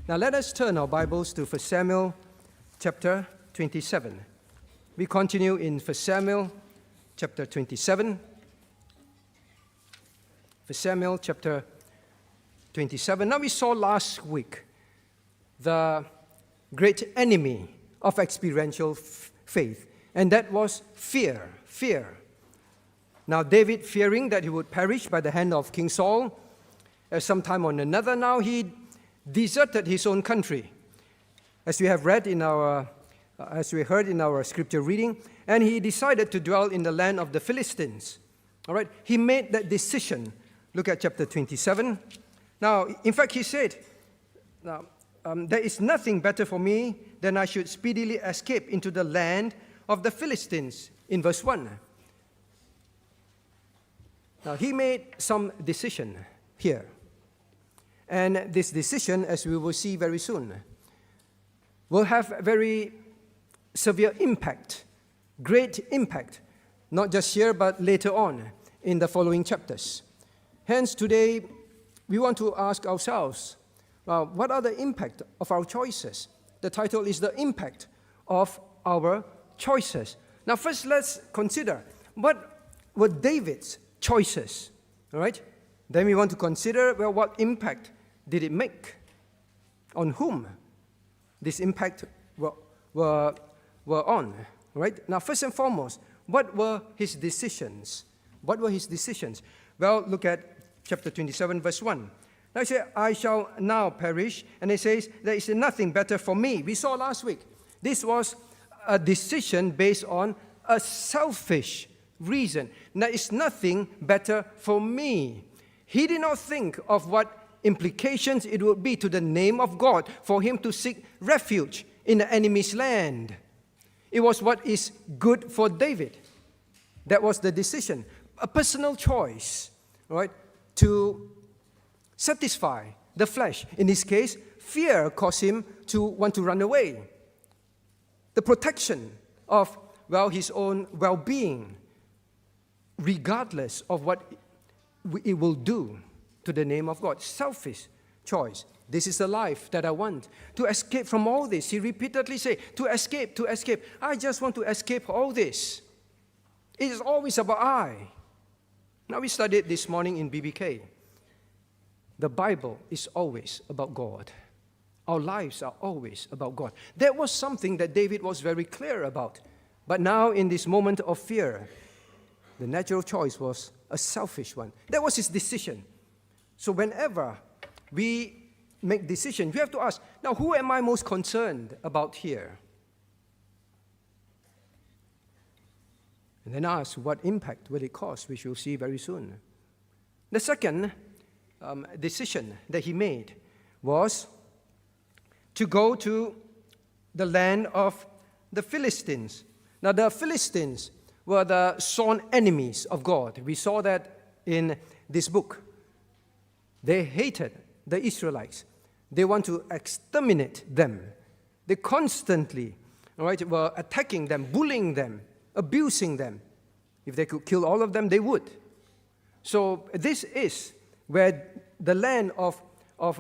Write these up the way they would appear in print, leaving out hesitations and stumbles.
Now let us turn our Bibles to 1 Samuel chapter 27. We continue in 1 Samuel chapter 27. 1 Samuel chapter 27. Now we saw last week the great enemy of experiential faith, and that was fear. Fear. Now David, fearing that he would perish by the hand of King Saul, sometime or another, now he deserted his own country, as we have read in our, as we heard in our scripture reading, and he decided to dwell in the land of the Philistines. All right, he made that decision. Look at chapter 27. Now, in fact, he said, "Now there is nothing better for me than I should speedily escape into the land of the Philistines." In verse 1. Now, he made some decision here. And this decision, as we will see very soon, will have very severe impact, great impact, not just here, but later on in the following chapters. Hence, today, we want to ask ourselves, what are the impact of our choices? The title is The Impact of Our Choices. Now, first, let's consider what were David's choices, all right? Then we want to consider, well, what impact did it make? On whom this impact were on, right? Now, first and foremost, what were his decisions? What were his decisions? Well, look at chapter 27, verse 1. Now he said, "I shall now perish." And it says, "There is nothing better for me." We saw last week. This was a decision based on a selfish reason. There is nothing better for me. He did not think of what implications it would be to the name of God for him to seek refuge in the enemy's land. It was what is good for David. That was the decision. A personal choice, right, to satisfy the flesh. In this case, fear caused him to want to run away. The protection of, well, his own well-being, regardless of what it will do to the name of God. Selfish choice. This is the life that I want. To escape from all this. He repeatedly said, to escape, to escape. I just want to escape all this. It is always about I. Now we studied this morning in BBK. The Bible is always about God. Our lives are always about God. That was something that David was very clear about. But now in this moment of fear, the natural choice was a selfish one. That was his decision. So whenever we make decisions, we have to ask, now who am I most concerned about here? And then ask, what impact will it cause, which we'll see very soon. The second decision that he made was to go to the land of the Philistines. Now the Philistines were the sworn enemies of God. We saw that in this book. They hated the Israelites. They want to exterminate them. They constantly, were attacking them, bullying them, abusing them. If they could kill all of them, they would. So this is where the land of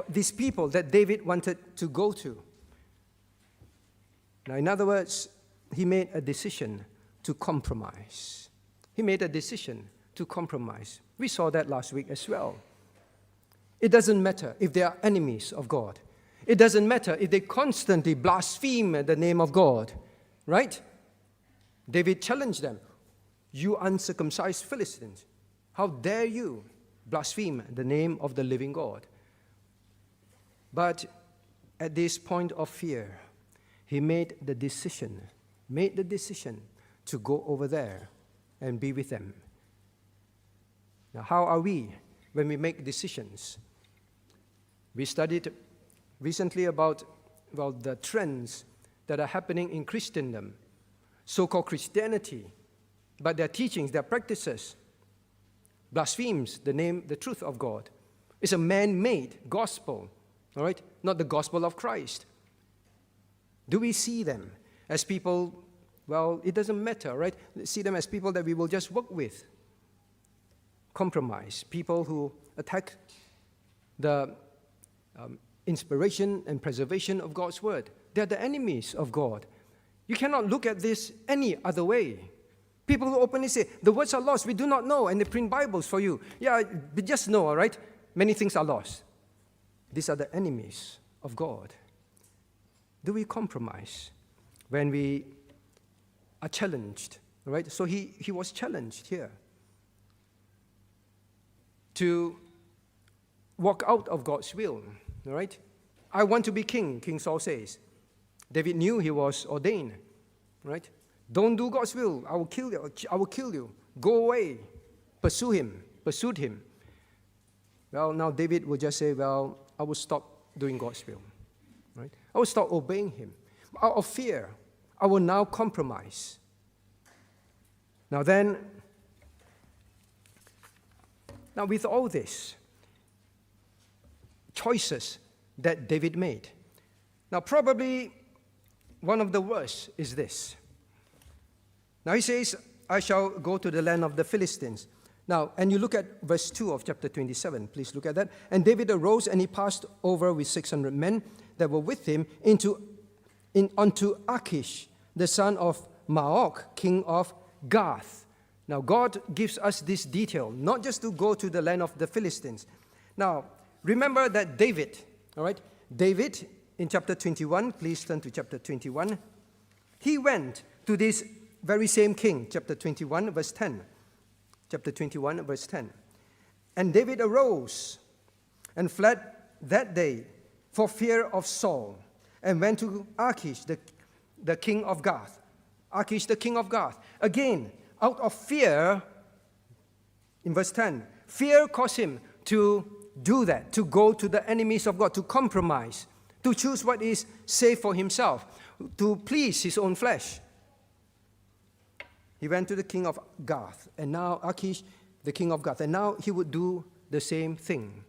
these people that David wanted to go to. Now, in other words, he made a decision to compromise. He made a decision to compromise. We saw that last week as well. It doesn't matter if they are enemies of God. It doesn't matter if they constantly blaspheme the name of God, right? David challenged them. You uncircumcised Philistines, how dare you blaspheme the name of the living God? But at this point of fear, he made the decision to go over there and be with them. Now, how are we when we make decisions? We studied recently about, well, the trends that are happening in Christendom, so-called Christianity, but their teachings, their practices, blasphemes the name, the truth of God. It's a man-made gospel, all right? Not the gospel of Christ. Do we see them as people, well, it doesn't matter, right? See them as people that we will just work with. Compromise, people who attack the inspiration and preservation of God's word. They're the enemies of God. You cannot look at this any other way. People who openly say, the words are lost, we do not know, and they print Bibles for you. Yeah, but just know, all right, many things are lost. These are the enemies of God. Do we compromise when we are challenged? All right? So he was challenged here to walk out of God's will. All right? I want to be king, King Saul says. David knew he was ordained. Right? Don't do God's will. I will kill you. I will kill you. Go away. Pursued him. Well, now David will just say, well, I will stop doing God's will. Right? I will stop obeying him. Out of fear, I will now compromise. Now with all this, choices that David made. Now probably one of the worst is this. Now he says, I shall go to the land of the Philistines. Now, and you look at verse 2 of chapter 27. Please look at that. And David arose and he passed over with 600 men that were with him unto Achish, the son of Maoch, king of Gath. Now, God gives us this detail, not just to go to the land of the Philistines. Now, remember that David, all right, David in chapter 21, please turn to chapter 21. He went to this very same king, chapter 21, verse 10. Chapter 21, verse 10. And David arose and fled that day for fear of Saul, and went to Achish, the king of Gath. Achish, the king of Gath. Again, out of fear, in verse 10, fear caused him to do that, to go to the enemies of God, to compromise, to choose what is safe for himself, to please his own flesh. He went to the king of Gath, and now Achish, the king of Gath, and now he would do the same thing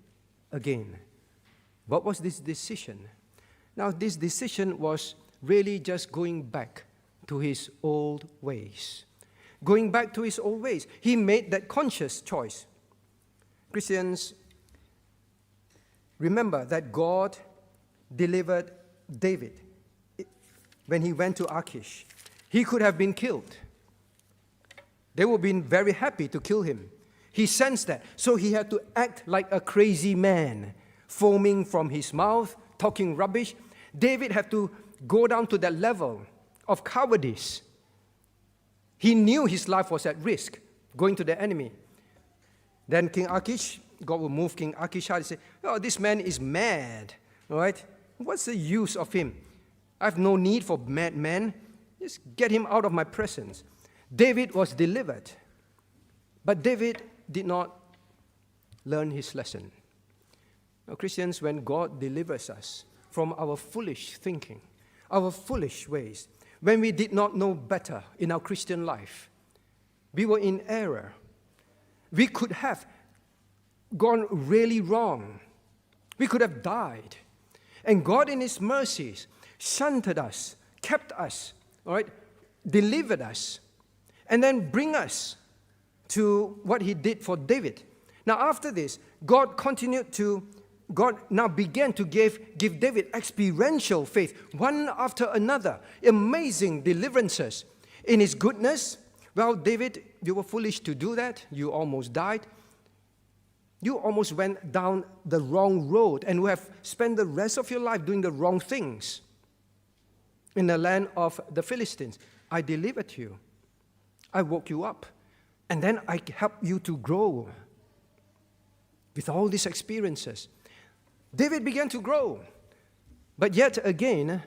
again. What was this decision? Now, this decision was really just going back to his old ways. Going back to his old ways. He made that conscious choice. Christians, remember that God delivered David when he went to Achish. He could have been killed. They would have been very happy to kill him. He sensed that. So he had to act like a crazy man, foaming from his mouth, talking rubbish. David had to go down to that level of cowardice. He knew his life was at risk, going to the enemy. Then King Achish, God will move King Achish and say, oh, this man is mad. All right? What's the use of him? I have no need for mad men. Just get him out of my presence. David was delivered. But David did not learn his lesson. Now, Christians, when God delivers us from our foolish thinking, our foolish ways, when we did not know better in our Christian life, we were in error. We could have gone really wrong. We could have died. And God in his mercies shunted us, kept us, all right, delivered us, and then bring us to what he did for David. Now after this, God now began to give David experiential faith, one after another, amazing deliverances. In his goodness, well, David, you were foolish to do that. You almost died. You almost went down the wrong road and will have spent the rest of your life doing the wrong things in the land of the Philistines. I delivered you. I woke you up. And then I helped you to grow. With all these experiences, David began to grow. But yet again,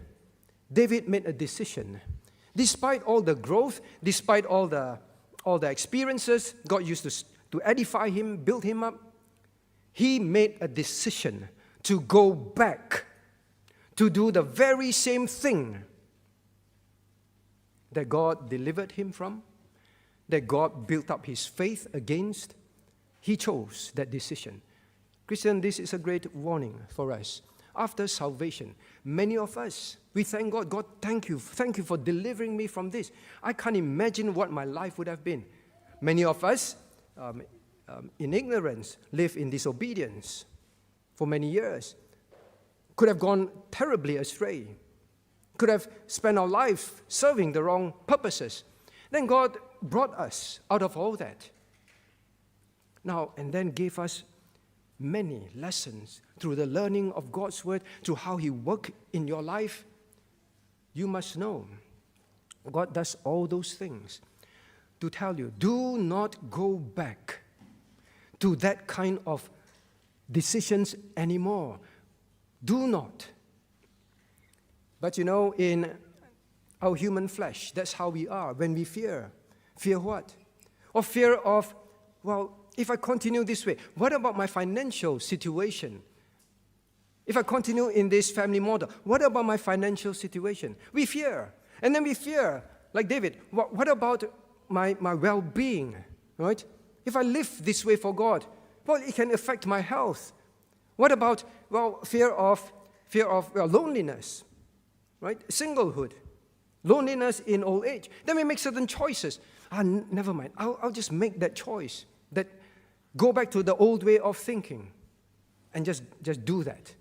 David made a decision. Despite all the growth, despite all the experiences God used to edify him, build him up, he made a decision to go back to do the very same thing that God delivered him from, that God built up his faith against. He chose that decision. Christian, this is a great warning for us. After salvation, many of us, we thank God. God, thank you for delivering me from this. I can't imagine what my life would have been. Many of us, in ignorance, live in disobedience for many years. could have gone terribly astray, could have spent our life serving the wrong purposes. Then God brought us out of all that. Now, and then gave us many lessons through the learning of God's word, through how He worked in your life. You must know, God does all those things to tell you, do not go back to that kind of decisions anymore. Do not. But you know, in our human flesh, that's how we are. When we fear. Fear what? Or fear of, well, if I continue this way, what about my financial situation? If I continue in this family model, what about my financial situation? We fear. And then we fear, like David, what about my well-being, right? If I live this way for God, well, it can affect my health. What about, well, fear of loneliness, right? Singlehood, loneliness in old age. Then we make certain choices. Never mind. I'll just make that choice. That go back to the old way of thinking, and just do that.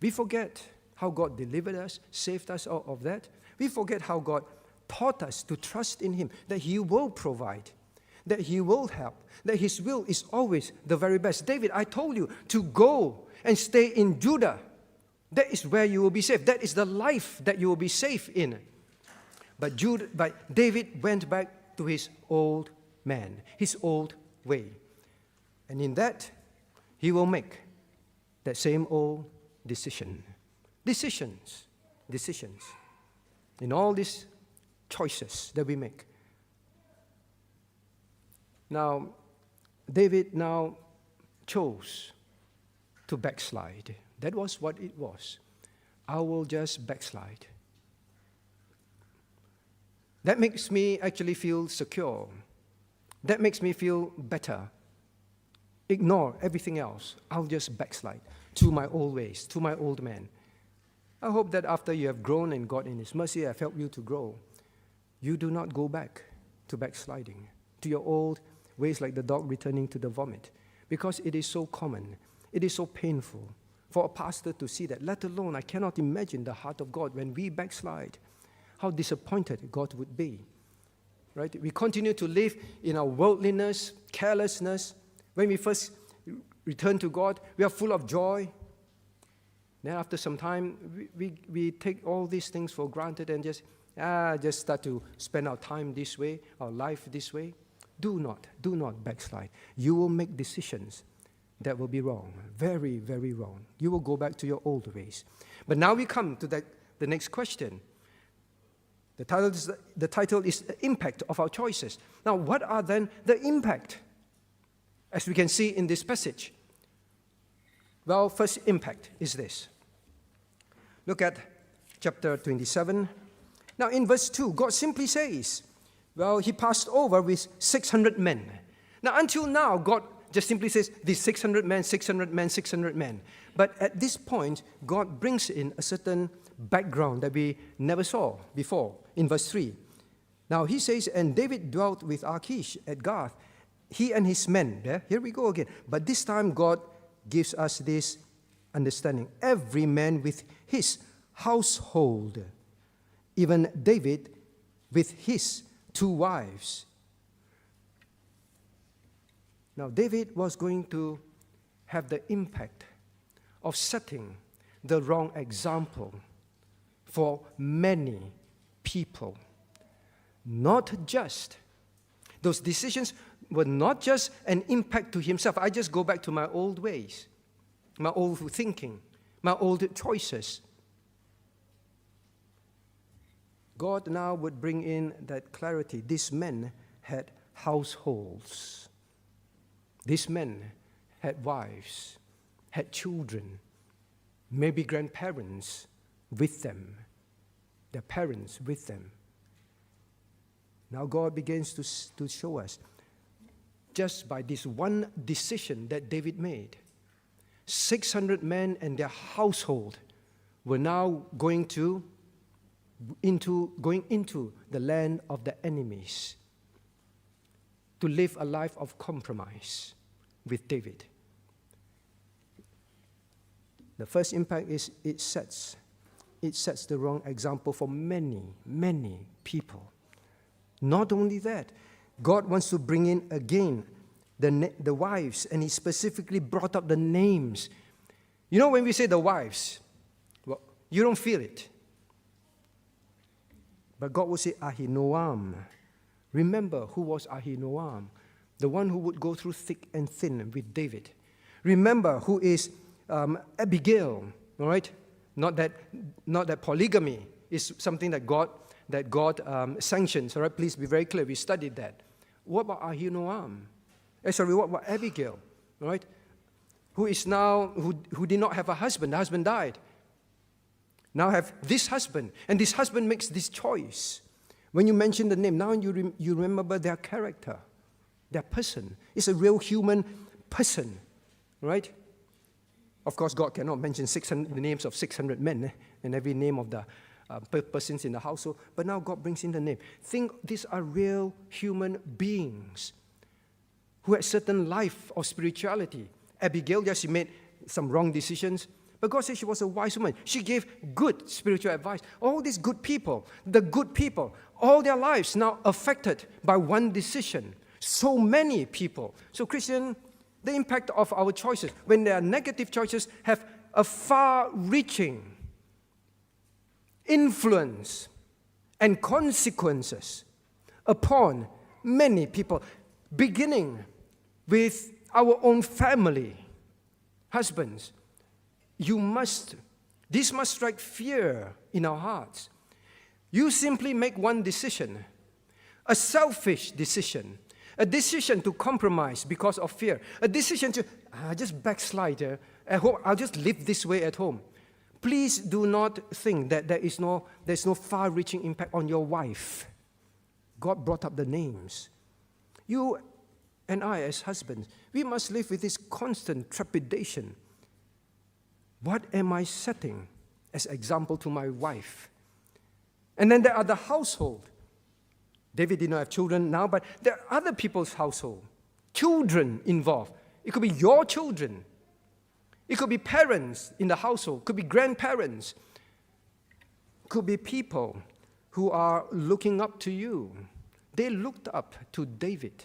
We forget how God delivered us, saved us out of that. We forget how God taught us to trust in Him, that He will provide, that He will help, that His will is always the very best. David, I told you to go and stay in Judah. That is where you will be safe. That is the life that you will be safe in. But David went back to his old man, his old way. And in that, he will make that same old decision. Decisions. In all these choices that we make. Now, David now chose to backslide. That was what it was. I will just backslide. That makes me actually feel secure. That makes me feel better. Ignore everything else. I'll just backslide to my old ways, to my old man. I hope that after you have grown and God in His mercy have helped you to grow, you do not go back to backsliding, to your old ways like the dog returning to the vomit, because it is so common, it is so painful for a pastor to see that, let alone I cannot imagine the heart of God when we backslide, how disappointed God would be, right? We continue to live in our worldliness, carelessness. When we first return to God, we are full of joy. Then after some time, we take all these things for granted and just start to spend our time this way, our life this way. Do not backslide. You will make decisions that will be wrong, very, very wrong. You will go back to your old ways. But now we come to the next question. The title is the impact of our choices. Now, what are then the impact? As we can see in this passage. Well, first impact is this. Look at chapter 27. Now, in verse 2, God simply says, well, He passed over with 600 men. Now, until now, God just simply says, these 600 men, 600 men, 600 men. But at this point, God brings in a certain background that we never saw before in verse 3. Now, He says, and David dwelt with Achish at Gath, he and his men. Yeah? Here we go again. But this time, God gives us this understanding. Every man with his household. Even David with his 2 wives. Now, David was going to have the impact of setting the wrong example for many people. Not just, those decisions were not just an impact to himself. I just go back to my old ways, my old thinking, my old choices. God now would bring in that clarity. These men had households. These men had wives, had children, maybe grandparents with them, their parents with them. Now God begins to show us, just by this one decision that David made, 600 men and their household were now going into the land of the enemies to live a life of compromise with David. The first impact is it sets the wrong example for many, many people. Not only that, God wants to bring in again the wives, and he specifically brought up the names. You know, when we say the wives, well, you don't feel it. But God will say Ahinoam. Remember who was Ahinoam, the one who would go through thick and thin with David. Remember who is Abigail, all right? Not that polygamy is something that God sanctions, all right? Please be very clear. We studied that. What about Ahinoam? What about Abigail, all right? Who is now, who did not have a husband. The husband died. Now have this husband, and this husband makes this choice. When you mention the name, now you remember their character, their person. It's a real human person, right? Of course, God cannot mention the names of 600 men and every name of the persons in the household, but now God brings in the name. Think these are real human beings who had certain life of spirituality. Abigail, yes, she made some wrong decisions, but God said she was a wise woman. She gave good spiritual advice. All these good people, the good people, all their lives now affected by one decision. So many people. So Christian, the impact of our choices, when there are negative choices, have a far-reaching influence and consequences upon many people, beginning with our own family. Husbands, this must strike fear in our hearts. You simply make one decision, a selfish decision, a decision to compromise because of fear, a decision to just backslide at home. I'll just live this way at home. Please do not think that there's no far-reaching impact on your wife. God brought up the names. You and I, as husbands, we must live with this constant trepidation. What am I setting as example to my wife? And then there are the household. David did not have children now, but there are other people's household. Children involved. It could be your children. It could be parents in the household. It could be grandparents. It could be people who are looking up to you. They looked up to David.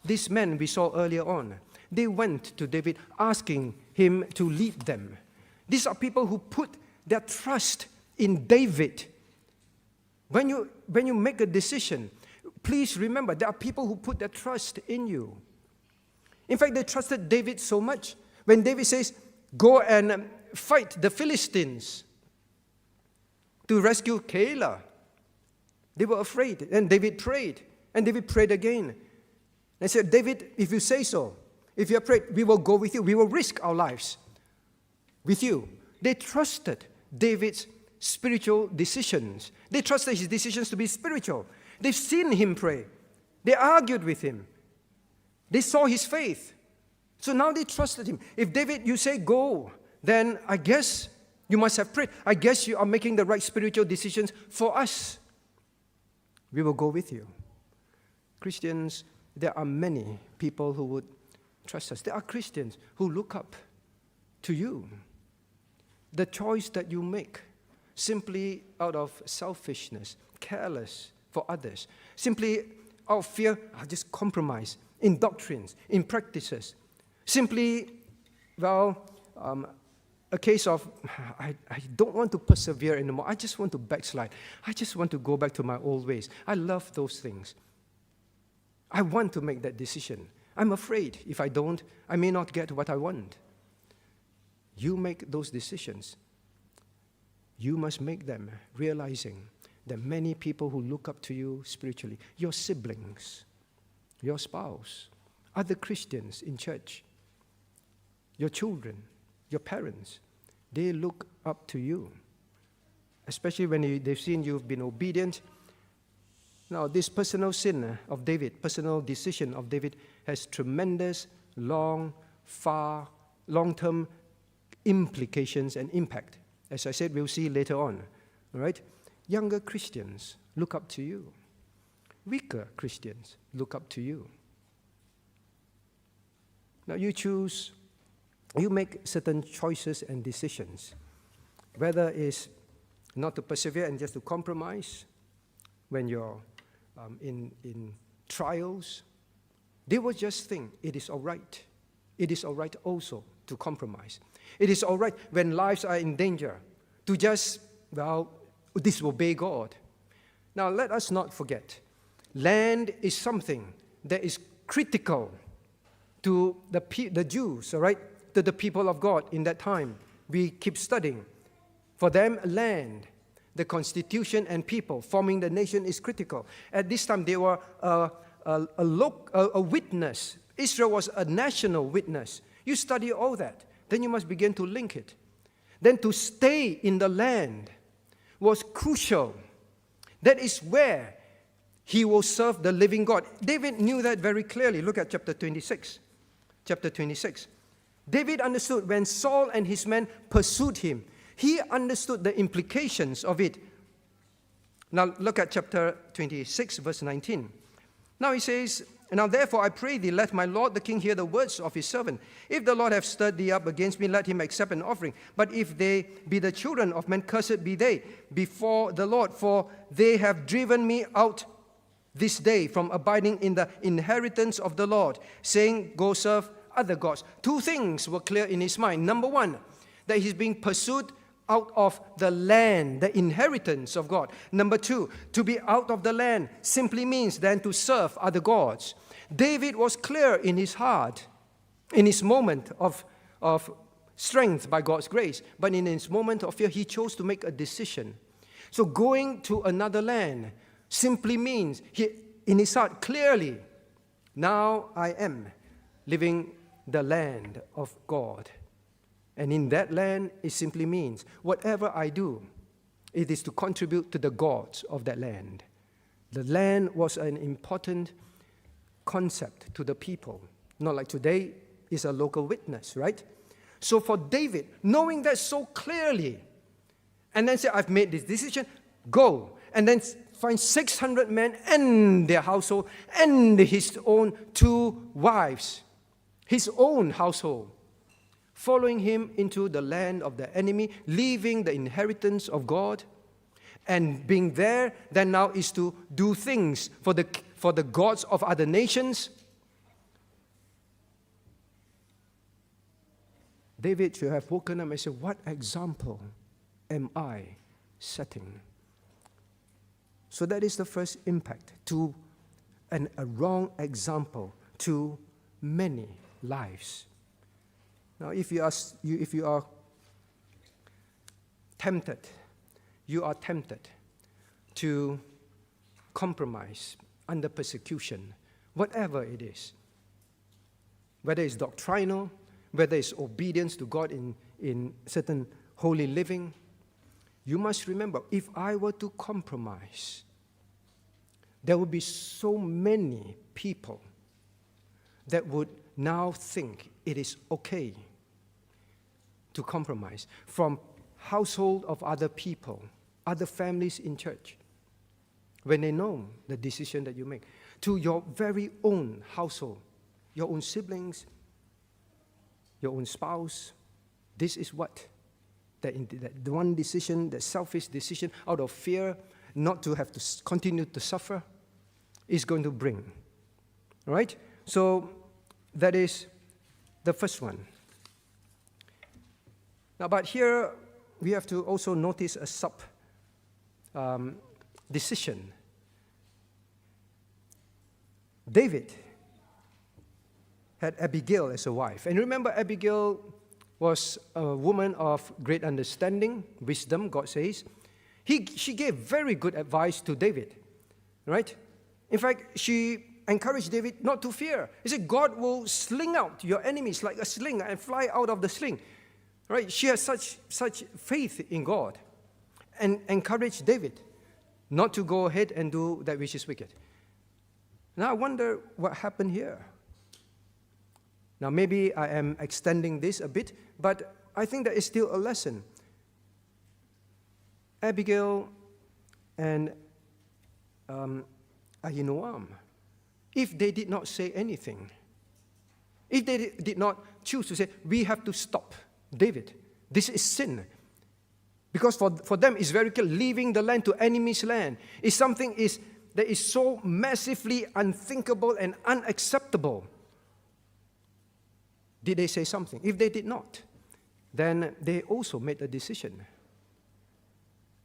These men we saw earlier on, they went to David asking him to lead them. These are people who put their trust in David. When you make a decision, please remember there are people who put their trust in you. In fact, they trusted David so much. When David says, go and fight the Philistines to rescue Keilah, they were afraid. And David prayed. And David prayed again. And said, David, if you say so, if you are prayed, we will go with you. We will risk our lives with you. They trusted David's spiritual decisions. They trusted his decisions to be spiritual. They've seen him pray. They argued with him. They saw his faith. So now they trusted him. If David, you say go, then I guess you must have prayed. I guess you are making the right spiritual decisions for us. We will go with you. Christians, there are many people who would trust us. There are Christians who look up to you. The choice that you make simply out of selfishness, careless for others, simply out of fear, I'll just compromise in doctrines, in practices. Simply, a case of, I don't want to persevere anymore. I just want to backslide. I just want to go back to my old ways. I love those things. I want to make that decision. I'm afraid if I don't, I may not get what I want. You make those decisions. You must make them realizing that many people who look up to you spiritually, your siblings, your spouse, other Christians in church, your children, your parents, they look up to you, especially when they've seen you've been obedient. Now, this personal sin of David, personal decision of David, has tremendous, long-term implications and impact. As I said, we'll see later on. All right? Younger Christians look up to you. Weaker Christians look up to you. Now, you choose you make certain choices and decisions, whether it's not to persevere and just to compromise when you're in trials. They will just think it is all right. It is all right also to compromise. It is all right when lives are in danger to just, disobey God. Now, let us not forget, land is something that is critical to the Jews, all right, to the people of God in that time. We keep studying. For them, land, the constitution and people forming the nation is critical. At this time, they were a witness. Israel was a national witness. You study all that, then you must begin to link it. Then to stay in the land was crucial. That is where he will serve the living God. David knew that very clearly. Look at chapter 26. Chapter 26. David understood when Saul and his men pursued him. He understood the implications of it. Now look at chapter 26, verse 19. Now he says, "Now therefore I pray thee, let my lord the king hear the words of his servant. If the Lord have stirred thee up against me, let him accept an offering. But if they be the children of men, cursed be they before the Lord. For they have driven me out this day from abiding in the inheritance of the Lord, saying, go serve other gods." Two things were clear in his mind. Number one, that he's being pursued out of the land, the inheritance of God. Number two, to be out of the land simply means then to serve other gods. David was clear in his heart, in his moment of strength by God's grace, but in his moment of fear, he chose to make a decision. So going to another land simply means, in his heart clearly, now I am living the land of God. And in that land, it simply means whatever I do, it is to contribute to the gods of that land. The land was an important concept to the people. Not like today is a local witness, right? So for David, knowing that so clearly, and then say, I've made this decision, go. And then find 600 men and their household and his own 2 wives, his own household, following him into the land of the enemy, leaving the inheritance of God, and being there, then now is to do things for the gods of other nations. David should have woken up and said, what example am I setting? So that is the first impact, to a wrong example to many lives. Now, if you are tempted, to compromise under persecution, whatever it is, whether it's doctrinal, whether it's obedience to God in certain holy living, you must remember, if I were to compromise, there would be so many people that would now think it is okay to compromise, from household of other people, other families in church, when they know the decision that you make, to your very own household, your own siblings, your own spouse. This is what that the one decision, the selfish decision, out of fear not to have to continue to suffer, is going to bring. All right? So that is the first one. Now, but here we have to also notice a decision. David had Abigail as a wife. And remember, Abigail was a woman of great understanding, wisdom, God says. She gave very good advice to David, right? In fact, she encouraged David not to fear. He said, God will sling out your enemies like a sling and fly out of the sling. Right? She has such faith in God and encouraged David not to go ahead and do that which is wicked. Now I wonder what happened here. Now maybe I am extending this a bit, but I think that is still a lesson. Abigail and Ahinoam, if they did not say anything, If they did not choose to say, we have to stop David, this is sin. Because for them, it's very clear, leaving the land to enemy's land is something that is so massively unthinkable and unacceptable. Did they say something? If they did not, then they also made a decision.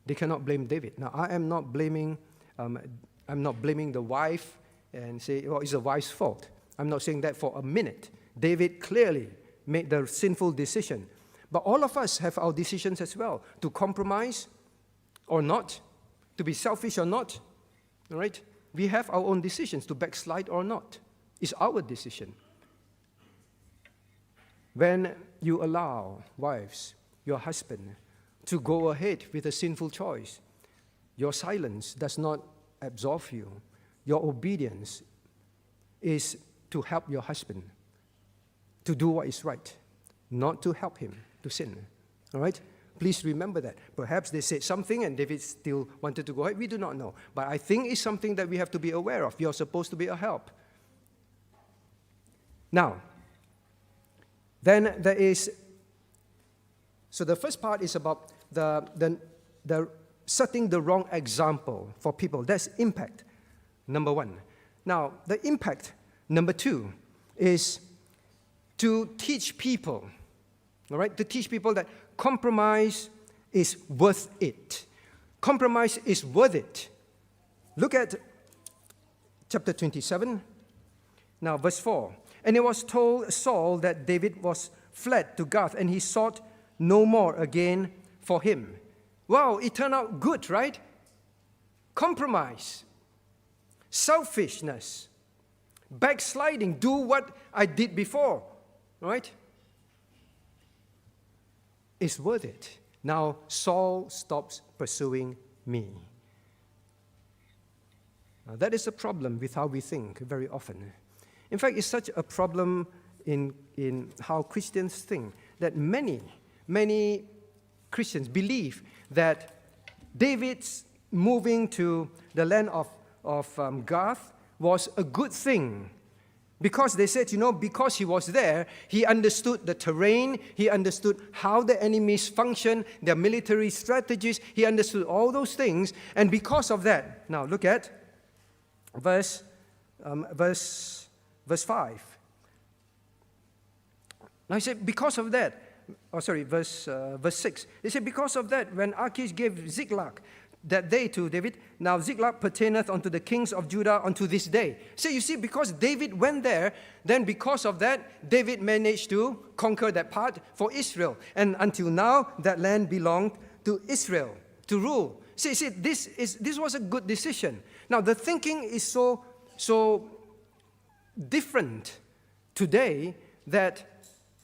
They cannot blame David. Now, I am not blaming the wife and say, oh, it's the wife's fault. I'm not saying that for a minute. David clearly made the sinful decision. But all of us have our decisions as well, to compromise or not, to be selfish or not. All right? We have our own decisions, to backslide or not. It's our decision. When you allow, wives, your husband, to go ahead with a sinful choice, your silence does not absolve you. Your obedience is to help your husband to do what is right, not to help him to sin. All right? Please remember that. Perhaps they said something and David still wanted to go ahead. We do not know. But I think it's something that we have to be aware of. You're supposed to be a help. Now, then there is, so the first part is about the setting the wrong example for people. That's impact, number one. Now, the impact, number two, is to teach people, all right, to teach people that compromise is worth it. Compromise is worth it. Look at chapter 27, now verse 4. And it was told Saul that David was fled to Gath, and he sought no more again for him. Wow, it turned out good, right? Compromise, selfishness, backsliding, do what I did before, right? It's worth it. Now Saul stops pursuing me. Now, that is a problem with how we think very often. In fact, it's such a problem in how Christians think that many Christians believe that David's moving to the land of Gath was a good thing. Because they said, because he was there, he understood the terrain, he understood how the enemies function, their military strategies, he understood all those things, and because of that, now look at verse 5. Now he said, because of that, verse 6. He said, because of that, when Achish gave Ziklag that day to David, now Ziklag pertaineth unto the kings of Judah unto this day. So you see, because David went there, then because of that, David managed to conquer that part for Israel. And until now, that land belonged to Israel to rule. See, this was a good decision. Now, the thinking is so different today that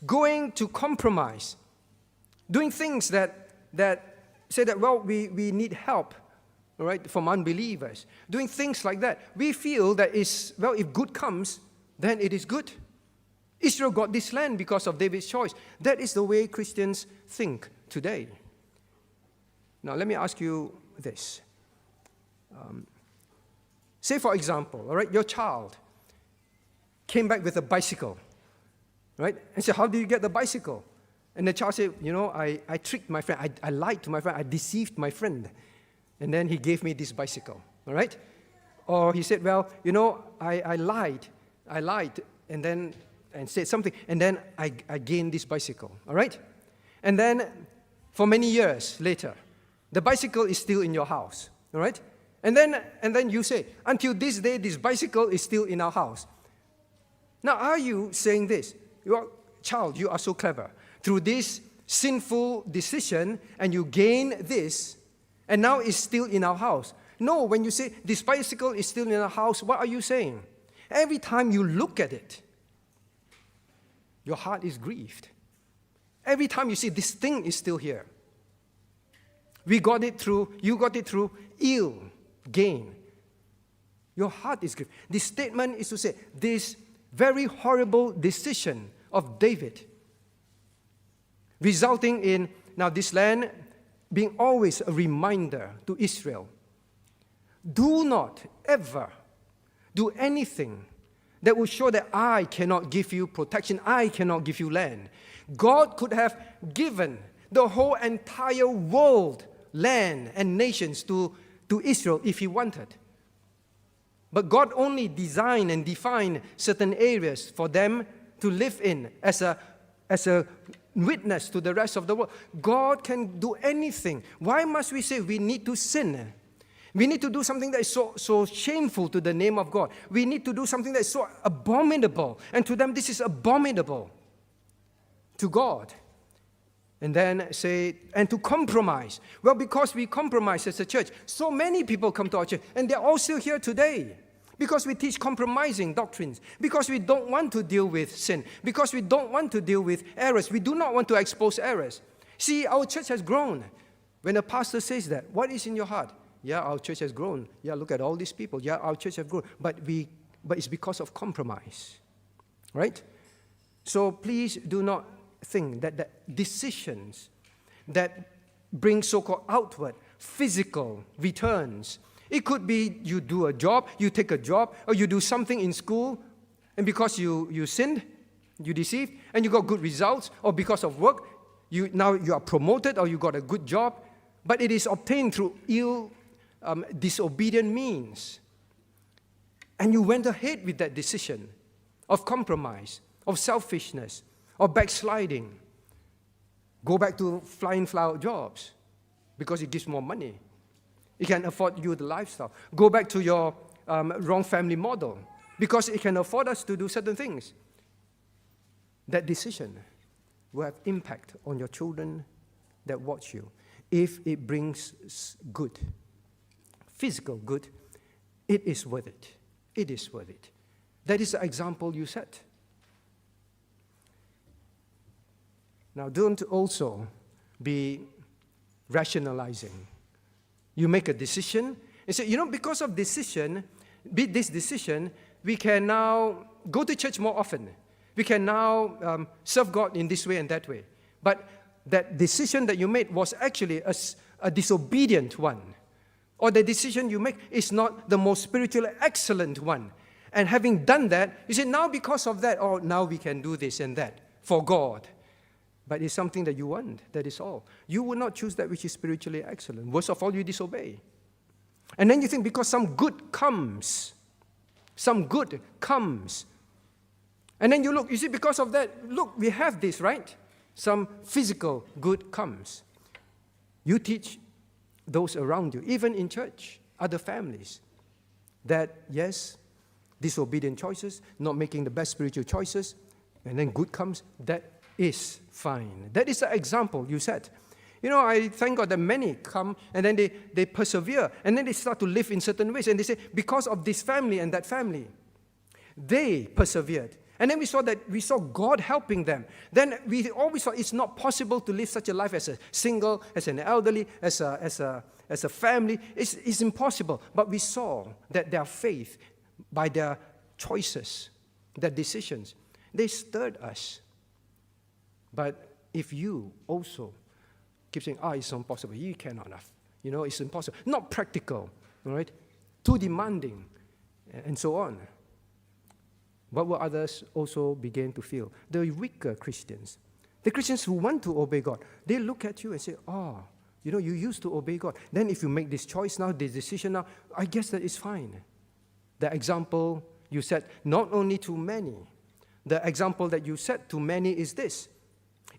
going to compromise, doing things that say that, well, we need help, all right, from unbelievers, doing things like that, we feel that if good comes, then it is good. Israel got this land because of David's choice. That is the way Christians think today. Now, let me ask you this. Say, for example, all right, your child came back with a bicycle, right? And said, how did you get the bicycle? And the child said, I tricked my friend. I lied to my friend. I deceived my friend. And then he gave me this bicycle, all right? Or he said, well, I lied, and said something, and then I gained this bicycle, all right? And then for many years later, the bicycle is still in your house, all right? And then you say, until this day, this bicycle is still in our house. Now, are you saying this? Well, child, you are so clever. Through this sinful decision, and you gain this, and now it's still in our house. No, when you say this bicycle is still in our house, what are you saying? Every time you look at it, your heart is grieved. Every time you see this thing is still here. You got it through ill gain. Your heart is grieved. This statement is to say, this very horrible decision of David, resulting in now this land being always a reminder to Israel. Do not ever do anything that will show that I cannot give you protection, I cannot give you land. God could have given the whole entire world, land and nations to Israel if he wanted. But God only designed and defined certain areas for them to live in as a witness to the rest of the world. God can do anything. Why must we say we need to sin? We need to do something that is so shameful to the name of God. We need to do something that is so abominable. And to them, this is abominable to God. And then say, and to compromise. Well, because we compromise as a church, so many people come to our church, and they're all still here today. Because we teach compromising doctrines. Because we don't want to deal with sin. Because we don't want to deal with errors. We do not want to expose errors. See, our church has grown. When a pastor says that, what is in your heart? Yeah, our church has grown. Yeah, look at all these people. Yeah, our church has grown. But it's because of compromise. Right? So please do not think that the decisions that bring so-called outward, physical returns. It could be you do a job, you take a job, or you do something in school, and because you sinned, you deceived, and you got good results, or because of work, now you are promoted, or you got a good job, but it is obtained through disobedient means. And you went ahead with that decision of compromise, of selfishness, of backsliding. Go back to flying flower jobs because it gives more money. It can afford you the lifestyle. Go back to your wrong family model because it can afford us to do certain things. That decision will have impact on your children that watch you. If it brings good, physical good, it is worth it. It is worth it. That is the example you set. Now, don't also be rationalizing. You make a decision and say, because of this decision, we can now go to church more often. We can now serve God in this way and that way. But that decision that you made was actually a disobedient one. Or the decision you make is not the most spiritually excellent one. And having done that, you say, now because of that, now we can do this and that for God. But it's something that you want, that is all. You will not choose that which is spiritually excellent. Worst of all, you disobey. And then you think because some good comes. And then you look, you see, because of that, look, we have this, right? Some physical good comes. You teach those around you, even in church, other families, that yes, disobedient choices, not making the best spiritual choices, and then good comes, that is fine. That is the example you set. I thank God that many come and then they persevere and then they start to live in certain ways and they say, because of this family and that family, they persevered. And then we saw God helping them. Then we always thought it's not possible to live such a life as a single, as an elderly, as a family. It's impossible. But we saw that their faith, by their choices, their decisions, they stirred us. But if you also keep saying, it's impossible, you cannot enough, it's impossible, not practical, all right, too demanding, and so on, what will others also begin to feel? The weaker Christians, the Christians who want to obey God, they look at you and say, you used to obey God. Then if you make this choice now, this decision now, I guess that is fine. The example you set, not only to many, the example that you set to many is this.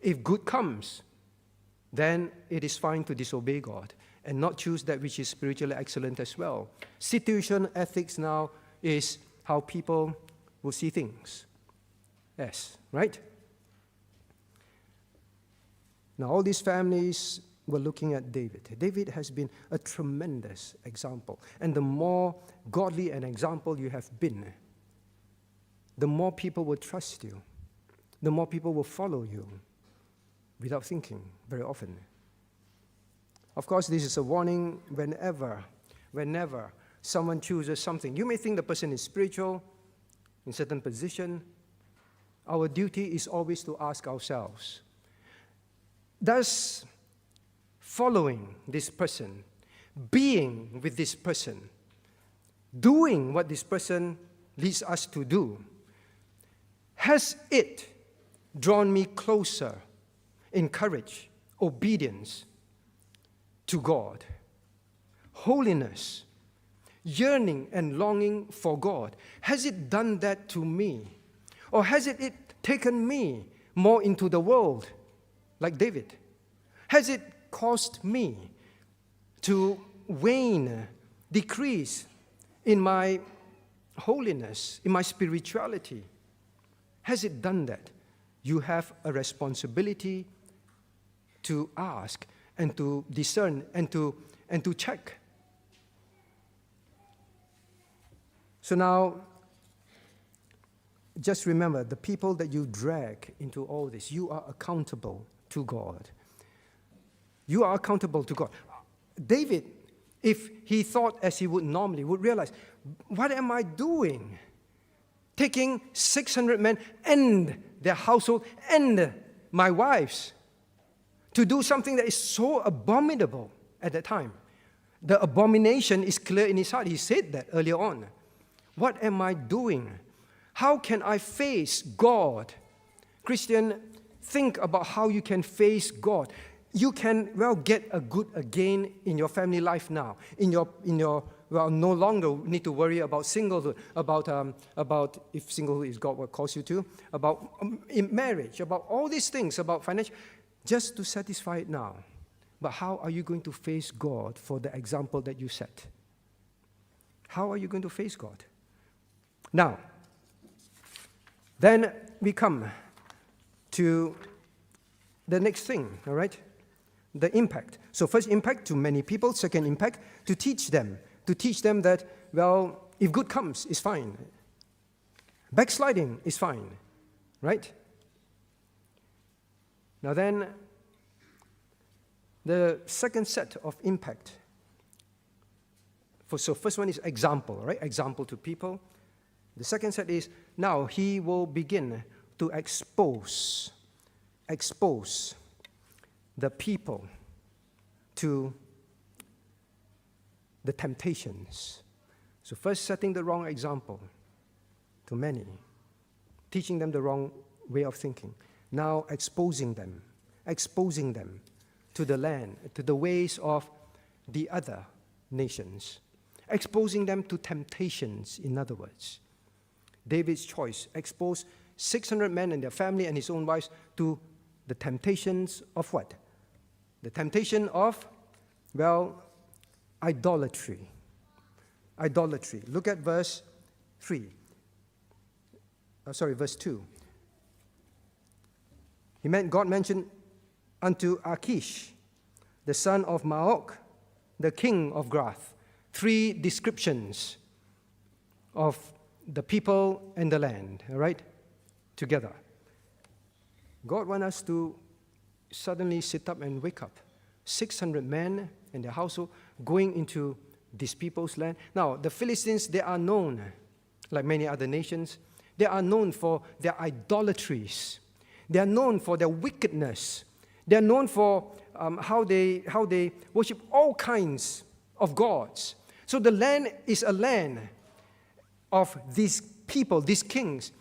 If good comes, then it is fine to disobey God and not choose that which is spiritually excellent as well. Situation ethics now is how people will see things. Yes, right? Now, all these families were looking at David. David has been a tremendous example. And the more godly an example you have been, the more people will trust you. The more people will follow you. Without thinking, very often. Of course, this is a warning whenever someone chooses something. You may think the person is spiritual, in certain position. Our duty is always to ask ourselves, does following this person, being with this person, doing what this person leads us to do, Has it drawn me closer in courage, obedience to God, holiness, yearning and longing for God? Has it done that to me? Or has it taken me more into the world, like David? Has it caused me to wane, decrease in my holiness, in my spirituality? Has it done that? You have a responsibility to ask and to discern and to check. So now, just remember, the people that you drag into all this, you are accountable to God. You are accountable to God. David, if he thought as he would normally, would realize, what am I doing? Taking 600 men and their household and my wives to do something that is so abominable at that time. The abomination is clear in his heart. He said that earlier on. What am I doing? How can I face God? Christian, think about how you can face God. You can, get a good again in your family life now. In your no longer need to worry about singlehood, about if singlehood is God what calls you to, about in marriage, about all these things, about financial, just to satisfy it now. But how are you going to face God for the example that you set? How are you going to face God? Now, then we come to the next thing, all right? The impact. So first impact to many people, second impact to teach them that, if good comes, it's fine. Backsliding is fine, right? Now then, the second set of impact. So first one is example, right? Example to people. The second set is, now he will begin to expose the people to the temptations. So first setting the wrong example to many, teaching them the wrong way of thinking. Now exposing them to the land, to the ways of the other nations. Exposing them to temptations, in other words. David's choice, expose 600 men and their family and his own wives to the temptations of what? The temptation of, idolatry. Idolatry. Look at verse 2. God mentioned unto Achish, the son of Maoch, the king of Gath. 3 descriptions of the people and the land, all right, together. God wants us to suddenly sit up and wake up. 600 men and their household going into these people's land. Now, the Philistines, they are known, like many other nations, they are known for their idolatries. They are known for their wickedness. They are known for how they worship all kinds of gods. So the land is a land of these people, these kings,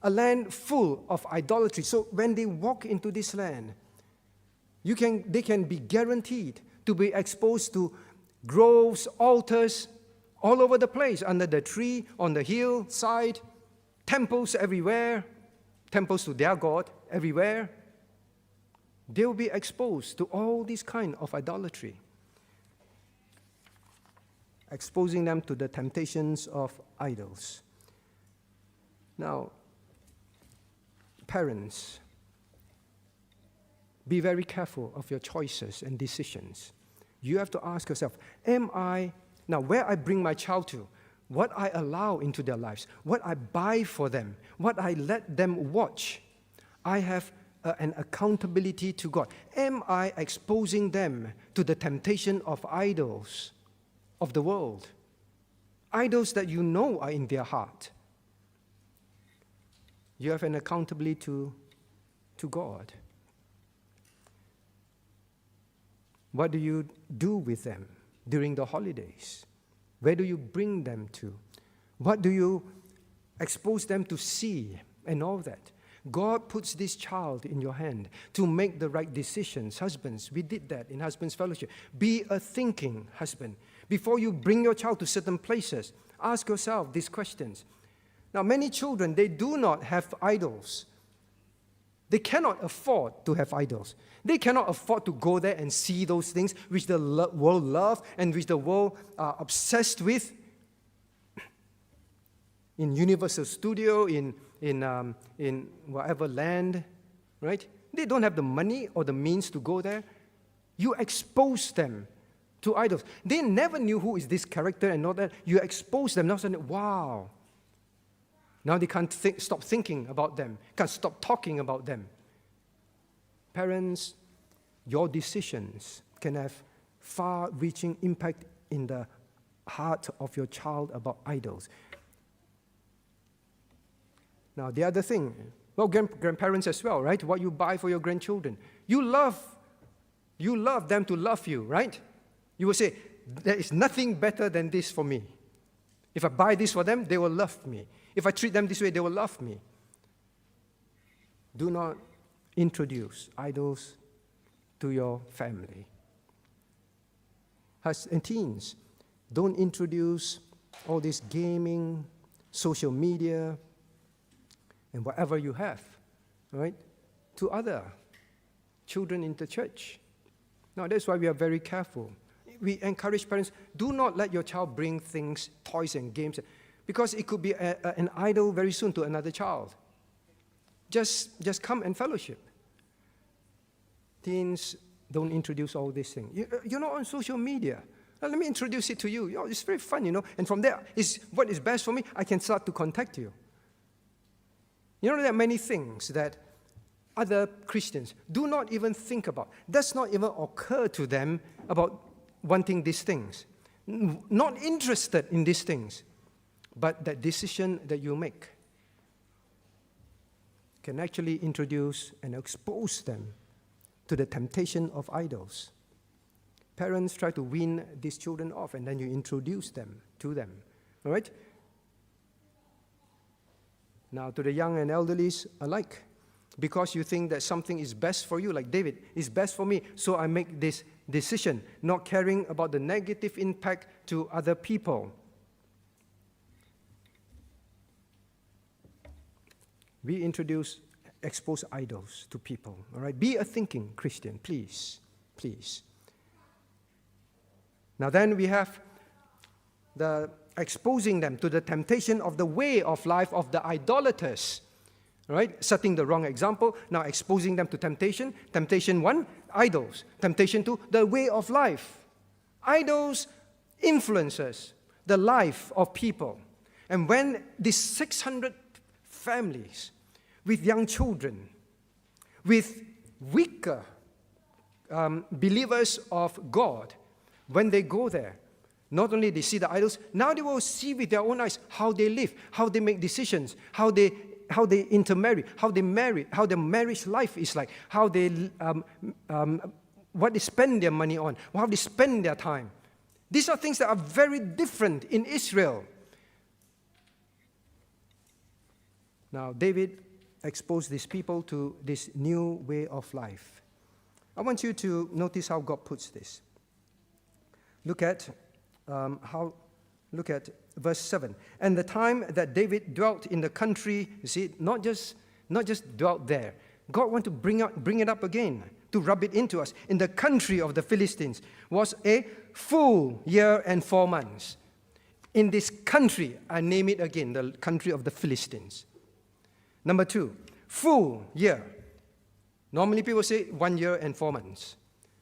a land full of idolatry. So when they walk into this land, they can be guaranteed to be exposed to groves, altars, all over the place, under the tree, on the hillside, temples everywhere, temples to their God everywhere. They will be exposed to all this kind of idolatry, exposing them to the temptations of idols. Now, parents, be very careful of your choices and decisions. You have to ask yourself, where I bring my child to, what I allow into their lives, what I buy for them, what I let them watch, I have an accountability to God. Am I exposing them to the temptation of idols of the world? Idols that you know are in their heart. You have an accountability to God. What do you do with them during the holidays? Where do you bring them to? What do you expose them to see and all that. God puts this child in your hand to make the right decisions. Husbands, we did that in Husbands Fellowship. Be a thinking husband. Before you bring your child to certain places, ask yourself these questions. Now, many children, they do not have idols. They cannot afford to have idols. They cannot afford to go there and see those things which the world loves and which the world are obsessed with. In Universal Studio, in whatever land, right? They don't have the money or the means to go there. You expose them to idols. They never knew who is this character and all that. You expose them. Now suddenly, wow. Now they can't stop thinking about them, can't stop talking about them. Parents, your decisions can have far-reaching impact in the heart of your child about idols. Now, the other thing, well, grandparents as well, right? What you buy for your grandchildren. You love them to love you, right? You will say, there is nothing better than this for me. If I buy this for them, they will love me. If I treat them this way, they will love me. Do not introduce idols to your family. And teens, don't introduce all this gaming, social media, and whatever you have, right, to other children in the church. Now, that's why we are very careful. We encourage parents, do not let your child bring things, toys and games, because it could be an idol very soon to another child. Just come and fellowship. Teens, don't introduce all these things. You're not on social media. Now, let me introduce it to you. It's very fun, and from there, what is best for me, I can start to contact you. There are many things that other Christians do not even think about. Does not even occur to them about wanting these things. Not interested in these things. But that decision that you make can actually introduce and expose them to the temptation of idols. Parents try to wean these children off, and then you introduce them to them. All right? Now, to the young and elderlies alike, because you think that something is best for you, like David, is best for me, so I make this decision, not caring about the negative impact to other people. We expose idols to people, all right? Be a thinking Christian, please, please. Now then we have the exposing them to the temptation of the way of life of the idolaters, right? Setting the wrong example, now exposing them to temptation. Temptation 1, idols. Temptation 2, the way of life. Idols influences the life of people. And when these 600 families with young children, with weaker believers of God, when they go there, not only they see the idols, now they will see with their own eyes how they live, how they make decisions, how they intermarry, how they marry, how their marriage life is like, how they what they spend their money on, how they spend their time. These are things that are very different in Israel. Now, David exposed these people to this new way of life. I want you to notice how God puts this. Look at verse 7. And the time that David dwelt in the country, you see, not just dwelt there. God wants to bring it up again, to rub it into us. In the country of the Philistines was a full year and 4 months. In this country, I name it again, the country of the Philistines. Number 2, full year. Normally people say 1 year and 4 months.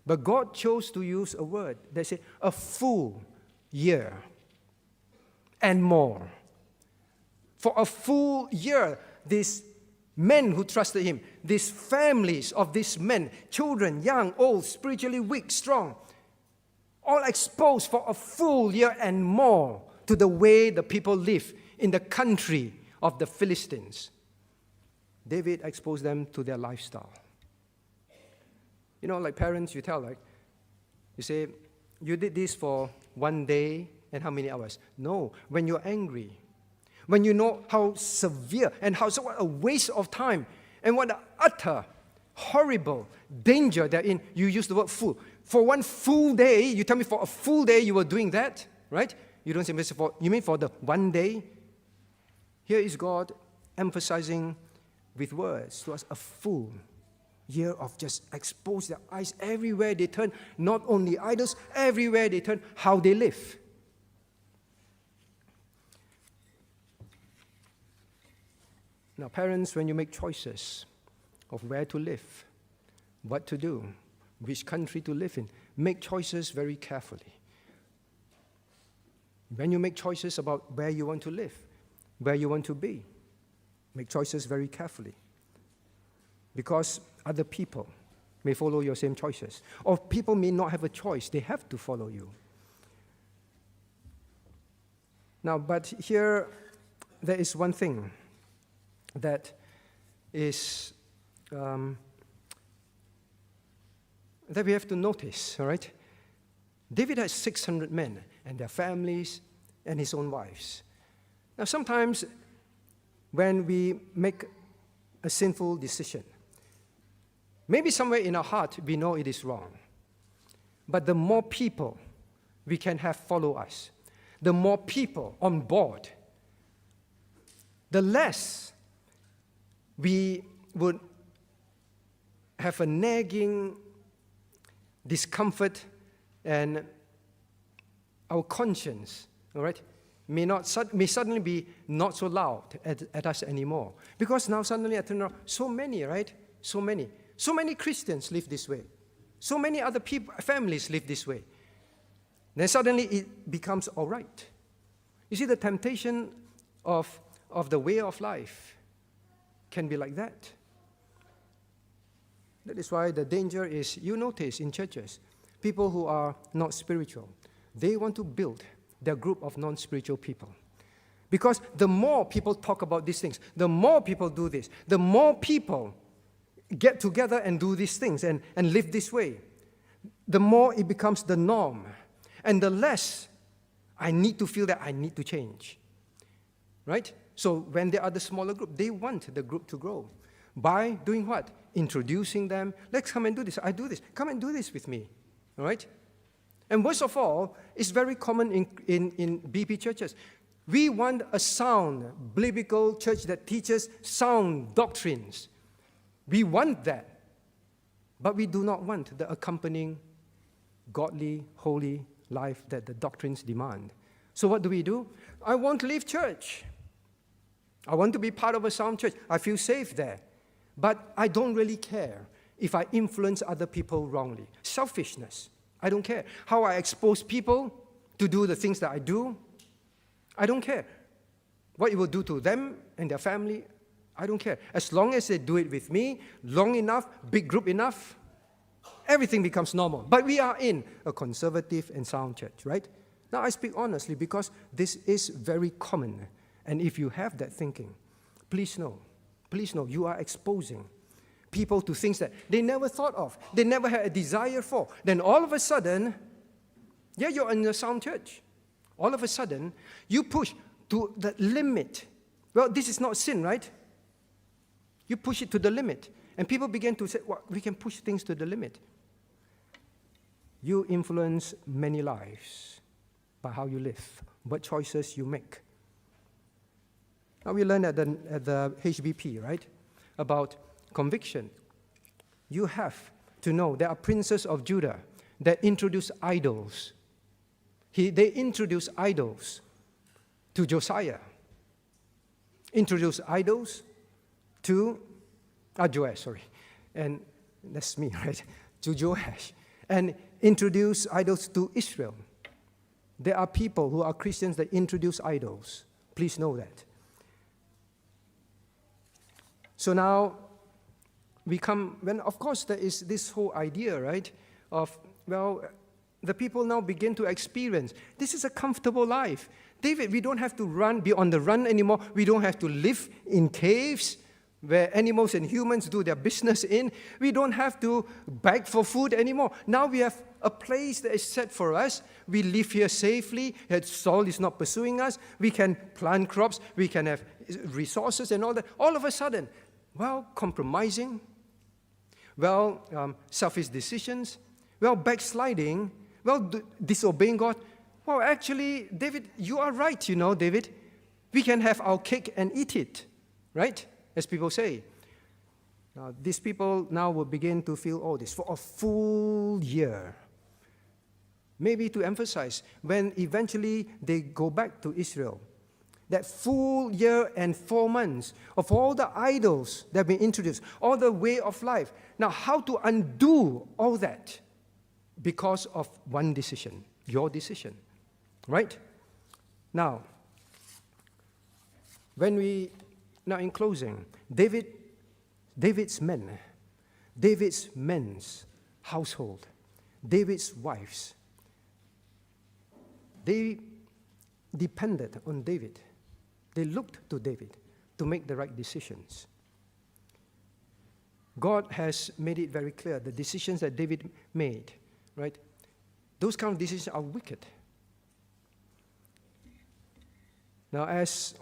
But God chose to use a word that said a full year and more. For a full year, these men who trusted him, these families of these men, children, young, old, spiritually weak, strong, all exposed for a full year and more to the way the people live in the country of the Philistines. David exposed them to their lifestyle. Like parents, you say, you did this for 1 day and how many hours? No, when you're angry, when you know how severe and how what a waste of time and what an utter, horrible danger they're in, you use the word fool. For one full day, you tell me for a full day you were doing that, right? You don't say, you mean for the one day? Here is God emphasizing with words to us, a full year of just expose their eyes everywhere they turn, not only idols, everywhere they turn, how they live. Now, parents, when you make choices of where to live, what to do, which country to live in, make choices very carefully. When you make choices about where you want to live, where you want to be, make choices very carefully. Because other people may follow your same choices. Or people may not have a choice. They have to follow you. Now, but here, there is one thing that is that we have to notice, all right? David has 600 men and their families and his own wives. Now, sometimes when we make a sinful decision, maybe somewhere in our heart we know it is wrong. But the more people we can have follow us, the more people on board, the less we would have a nagging discomfort, and our conscience, all right, may suddenly be not so loud at us anymore. Because now suddenly I turn around, so many, right? So many Christians live this way. So many other people, families live this way. Then suddenly it becomes all right. You see, the temptation of the way of life can be like that. That is why the danger is, you notice in churches, people who are not spiritual, they want to build their group of non-spiritual people. Because the more people talk about these things, the more people do this, the more people get together and do these things and live this way, the more it becomes the norm. And the less I need to feel that I need to change. Right? So when there are the smaller group, they want the group to grow. By doing what? Introducing them. Let's come and do this. I do this. Come and do this with me. All right? And worst of all, it's very common in BP churches. We want a sound, biblical church that teaches sound doctrines. We want that. But we do not want the accompanying godly, holy life that the doctrines demand. So what do? I want to leave church. I want to be part of a sound church. I feel safe there. But I don't really care if I influence other people wrongly. Selfishness. I don't care. How I expose people to do the things that I do, I don't care. What it will do to them and their family, I don't care. As long as they do it with me, long enough, big group enough, everything becomes normal. But we are in a conservative and sound church, right? Now I speak honestly because this is very common. And if you have that thinking, please know, you are exposing people to things that they never thought of, they never had a desire for. Then all of a sudden, you're in a sound church. All of a sudden, you push to the limit. Well, this is not sin, right? You push it to the limit. And people begin to say, well, we can push things to the limit. You influence many lives by how you live, what choices you make. Now we learned at the HBP, right, about conviction. You have to know there are princes of Judah that introduce idols. They introduce idols to Josiah. Introduce idols to Joash, sorry. And that's me, right? To Joash. And introduce idols to Israel. There are people who are Christians that introduce idols. Please know that. So now, of course, there is this whole idea, right, of, well, the people now begin to experience, this is a comfortable life. David, we don't have to be on the run anymore. We don't have to live in caves. where animals and humans do their business in. We don't have to beg for food anymore. Now we have a place that is set for us. We live here safely. Saul is not pursuing us. We can plant crops. We can have resources and all that. All of a sudden, compromising, selfish decisions, backsliding, disobeying God. Well, actually, David, you are right, David. We can have our cake and eat it, right? As people say. Now, these people now will begin to feel all this for a full year. Maybe to emphasize, when eventually they go back to Israel, that full year and 4 months of all the idols that have been introduced, all the way of life. Now, how to undo all that? Because of one decision, your decision, right? Now, now in closing, David's men's household, David's wives, they depended on David. They looked to David to make the right decisions. God has made it very clear, the decisions that David made, right? Those kind of decisions are wicked. Now, as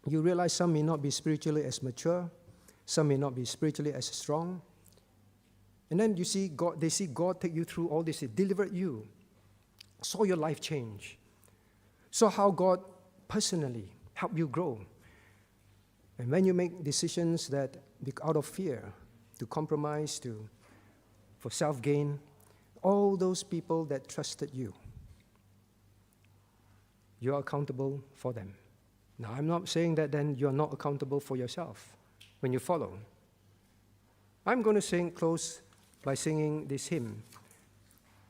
you realize, some may not be spiritually as mature, some may not be spiritually as strong. And then they see God take you through all this, delivered you, saw your life change, saw how God personally helped you grow. And when you make decisions that out of fear, to compromise, for self-gain, all those people that trusted you, you are accountable for them. Now, I'm not saying that then you're not accountable for yourself when you follow. I'm going to close by singing this hymn,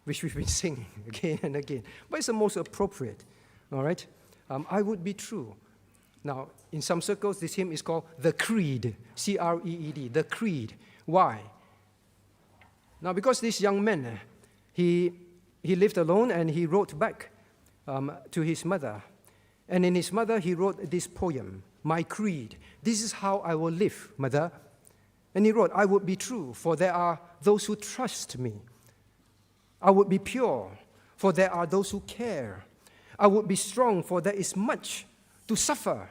which we've been singing again and again. But it's the most appropriate, all right? I would be true. Now, in some circles, this hymn is called the Creed, C-R-E-E-D, the Creed. Why? Now, because this young man, he lived alone and he wrote back to his mother. And in his mother, he wrote this poem, My Creed. This is how I will live, mother. And he wrote, I would be true, for there are those who trust me. I would be pure, for there are those who care. I would be strong, for there is much to suffer.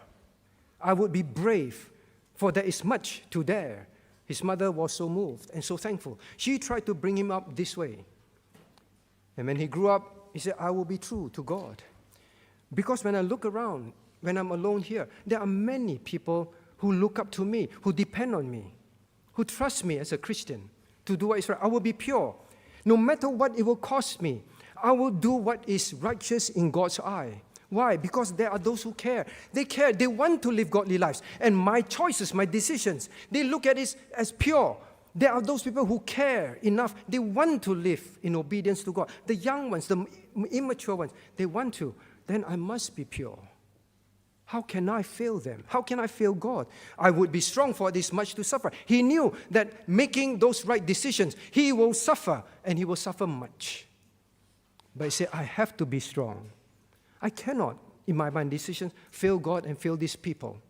I would be brave, for there is much to dare. His mother was so moved and so thankful. She tried to bring him up this way. And when he grew up, he said, I will be true to God. Because when I look around, when I'm alone here, there are many people who look up to me, who depend on me, who trust me as a Christian to do what is right. I will be pure. No matter what it will cost me, I will do what is righteous in God's eye. Why? Because there are those who care. They care. They want to live godly lives. And my choices, my decisions, they look at it as pure. There are those people who care enough. They want to live in obedience to God. The young ones, the immature ones, they want to. Then I must be pure. How can I fail them? How can I fail God? I would be strong, for this much to suffer. He knew that making those right decisions, he will suffer, and he will suffer much. But he said, I have to be strong. I cannot, in my mind decisions, fail God and fail these people.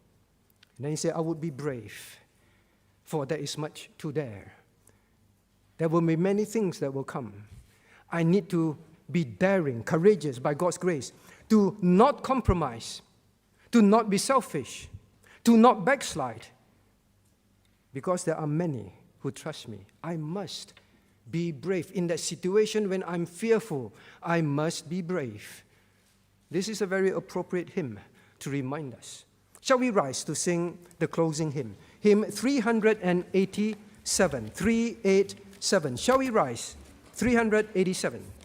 And then he said, I would be brave, for there is much to dare. There will be many things that will come. I need to be daring, courageous by God's grace, to not compromise, to not be selfish, to not backslide, because there are many who trust me. I must be brave. In that situation when I'm fearful, I must be brave. This is a very appropriate hymn to remind us. Shall we rise to sing the closing hymn? Hymn 387, 387. Shall we rise? 387.